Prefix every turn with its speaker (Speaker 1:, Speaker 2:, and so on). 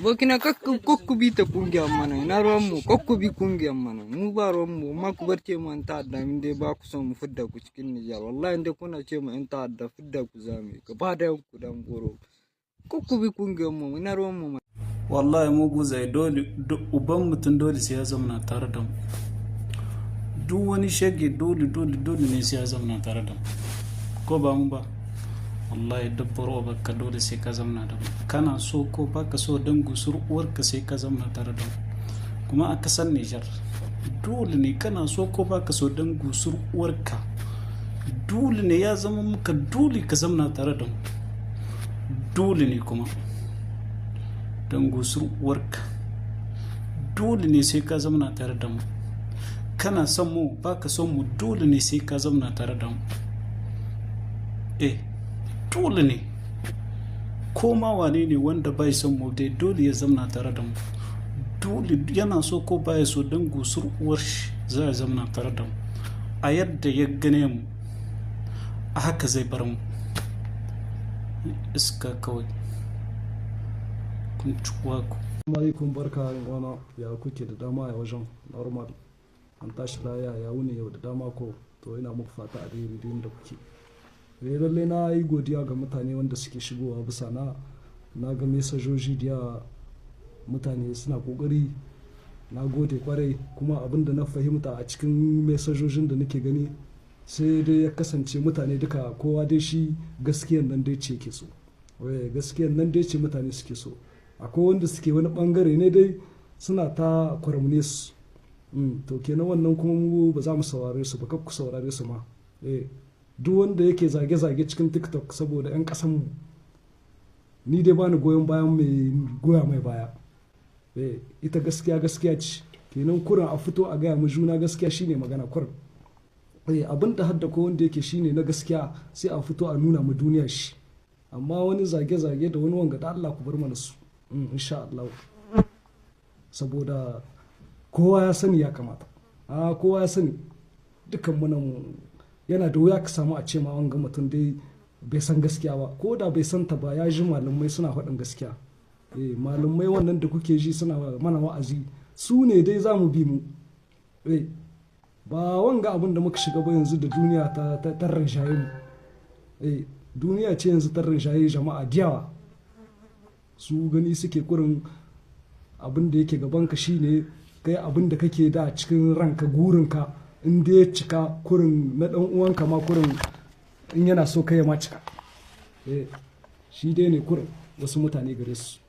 Speaker 1: abokina kakku bi ta kungiyar mana ina ruwan mu kakku bi kungiyar mana mu ba ruwan mu amma ku bar ce mu an ta'adda min dai ba ku son mu fidda ku cikin Nijar wallahi indai kuna ce mu an ta'adda fidda ku zame gaba da ku dan goro kakku bi kungiyar mu ina ruwan mu
Speaker 2: wallahi mu guzai dole uban mutum dole sai ya zama tare da mu duk wani shege dole ne sai ya zama tare da mu ko ba mu ba wallahi dabbaro baka dole sai ka zama da mu kana so ko baka so dan gusur uwarka sai ka zama tare da mu kuma a kasar Nijar dole ne kana so ko baka so dan gusur uwarka dole ne ya zama muka dole ka zama tare da mu dole ne kuma dan gusur uwarka dole ne sai ka zama tare da mu kana son mu baka son mu dole ne sai ka zama tare da mu dole ne ko ma wane ne wanda bai son mu dai dole ya zama tare da mu dole yana so ko baya so dan gusur uwar shi za ya zama tare da mu a yadda ya gane mu a haka zai bar mu iska kawai kun cuwa ku
Speaker 3: alaikum barka wana ya kuke da dama a wajen normal an tashi laya ya wuni yau da dama ko to ina muku fata a daidai da kuke lallai na yi godiya ga mutane wanda suke shigowa bisa na ga mesajoji da mutane suna kokari na gode kwarai kuma abin da na fahimta a cikin mesajojin da nake gani sai dai ya kasance mutane duka kowa dai shi gaskiyan nan dai ce ke so gaskiyan nan dai ce mutane suke so akwai wanda suke wani bangare ne dai suna ta kwaramne su to kenan wannan kuma mu ba za mu saurare su ba kar ku saurare su ma duk wanda yake zage-zage cikin TikTok saboda 'yan kasanmu ni dai bani goyon bayan mai goya mai baya ita gaskiya ce kenan kurin a fito a gaya mu juna gaskiya shine magana kurin abin da hadda ko wanda yake shine na gaskiya sai a fito a nuna mu duniya shi amma wani zage-zage da wani wanga da Allah ku bar mana su insha Allah saboda kowa ya sani ya kamata kowa ya sani dukan mu yana da wuya ka samu a ce ma wanga mutum dai bai san gaskiya ba ko da bai santa ba ya ji malamai suna faɗin gaskiya malamai wannan da kuke ji suna mana wa'azi su ne dai za mu bi mu ba wanga abin da muka shiga ba yanzu da duniya ta tarrin shaye mu duniya ce yanzu tarrin shaye jama'a diyawa su gani suke kurin abin da yake gabanka shine kai abin da kake da cikin ranka gurinka in dai ya cika kurin na dan uwanka ma kurin in yana so kai ma cika shi dai ne kurin wasu mutane gare su